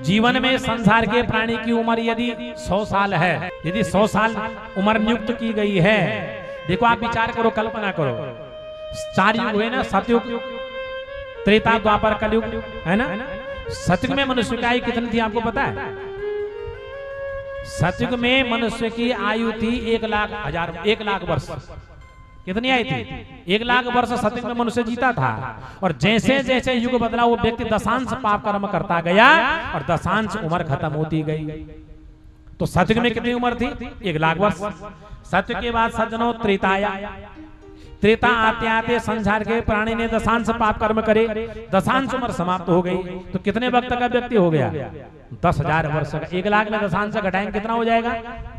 जीवन में संसार के प्राणी की उम्र यदि 100 साल है, यदि 100 साल उम्र नियुक्त की गई है, देखो आप विचार करो, कल्पना करो, 4 युग हुए ना, सतयुग, त्रेता, द्वापर, कलयुग, है ना। सतयुग में मनुष्य की आयु कितनी थी आपको पता है? सतयुग में मनुष्य की आयु थी 1 लाख वर्ष। कितनी आई थी? 1 लाख वर्ष सतयुग में मनुष्य जीता था। और जैसे जैसे युग बदला वो व्यक्ति दशांश पाप कर्म करता गया और दशांश उम्र खत्म होती गई। तो सतयुग में कितनी उम्र थी? 1 लाख वर्ष। सतयुग के बाद सज्जनों त्रेता आया। त्रेता आते आते संसार के प्राणी ने दशांश पाप कर्म करे, दशांश उम्र समाप्त हो गई। तो कितने वक्त का व्यक्ति हो गया? 10,000 वर्ष का। 1 लाख में दशांश घटाएंगे कितना हो जाएगा?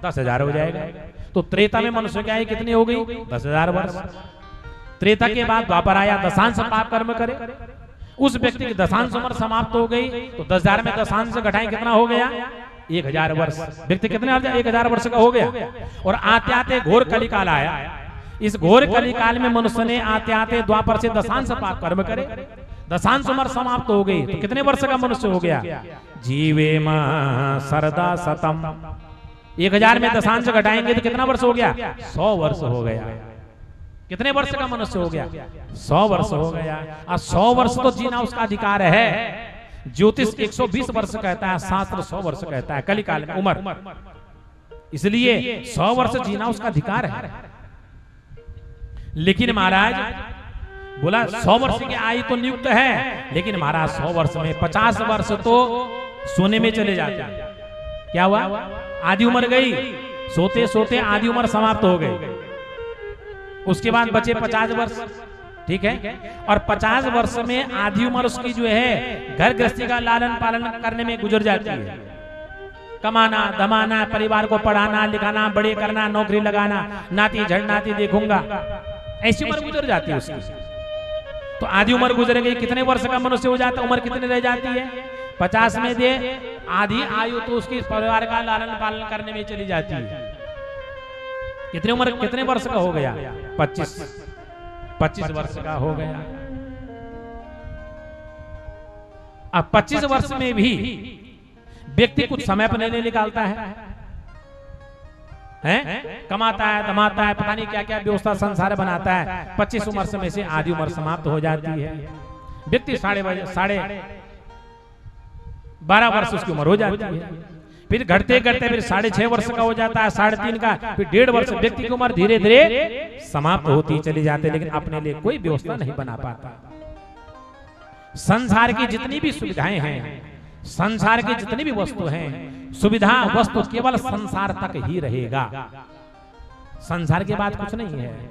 10,000 हो जाएगा। तो त्रेता में मनुष्य की आयु कितनी हो गई? 10,000 वर्ष। त्रेता के बाद द्वापर आया, दशांश पाप कर्म करे, उस व्यक्ति की दशांश उम्र समाप्त हो गई। तो 10,000 में दशांश घटाएं कितना हो गया? 1,000 वर्ष। व्यक्ति कितने 1,000 वर्ष का हो गया। और आते आते घोर कलिकाल आया। इस घोर कलिकाल में मनुष्य ने आते आते द्वापर से दशांश पाप कर्म करे, दशांश उम्र समाप्त हो गई। तो कितने वर्ष का मनुष्य हो गया? जीवे मां सरदा सतम। 1,000 में दशांश घटाएंगे तो कितना वर्ष हो गया? 100 वर्ष हो गया। कितने वर्ष का मनुष्य हो गया? 100 वर्ष हो गया। और 100 वर्ष तो जीना उसका अधिकार है। ज्योतिष 120 वर्ष कहता है, शास्त्र 100 वर्ष कहता है कलिकाल में उम्र। इसलिए 100 वर्ष जीना उसका अधिकार है। लेकिन महाराज बोला 100 वर्ष की आयु तो नियुक्त है, लेकिन महाराज 100 वर्ष में 50 वर्ष तो सोने में चले जाते हैं। क्या हुआ? आधी उम्र गई, सोते सोते आधी उम्र समाप्त हो गई। उसके बाद बचे 50 वर्ष, ठीक है। और 50 वर्ष में आधी उम्र उसकी जो है घर गृहस्थी का लालन पालन करने में गुजर जाती है। कमाना धमाना, परिवार को पढ़ाना लिखाना, बड़े करना, नौकरी लगाना, नाती झड़ नाती देखूंगा, ऐसी उम्र गुजर जाती है उसकी। तो आधी उम्र गुजर गई। कितने वर्ष का मनुष्य हो जाता है? उम्र कितनी रह जाती है? 50 में दे आधी आयु तो उसकी परिवार का लालन पालन करने में चली जाती है। कितने उम्र, कितने वर्ष का हो गया? 25 वर्ष का हो गया। अब 25 वर्ष में भी व्यक्ति कुछ समय अपने लिए निकालता है, कमाता है धमाता है, पता नहीं क्या क्या व्यवस्था संसार बनाता है। 25 उम्र में से आधी उम्र समाप्त हो जाती है। व्यक्ति 12.5 वर्ष उसकी उम्र हो जाती है। फिर घटते घटते फिर 6.5 वर्ष का हो जाता है, 3.5 का, फिर 1.5 वर्ष। व्यक्ति की उम्र धीरे धीरे समाप्त होती चली जाती है, लेकिन अपने लिए कोई व्यवस्था नहीं बना पाता। संसार की जितनी भी सुविधाएं हैं, संसार की जितनी भी वस्तु हैं, सुविधा वस्तु केवल संसार तक ही रहेगा, संसार के बाद कुछ नहीं है।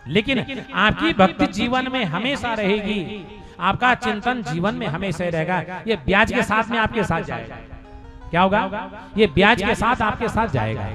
लेकिन आपकी भक्ति जीवन में हमेशा रहेगी, आपका चिंतन जीवन में हमेशा रहेगा। ये ब्याज के साथ में आपके साथ जाएगा। क्या होगा? ये ब्याज के साथ आपके साथ जाएगा।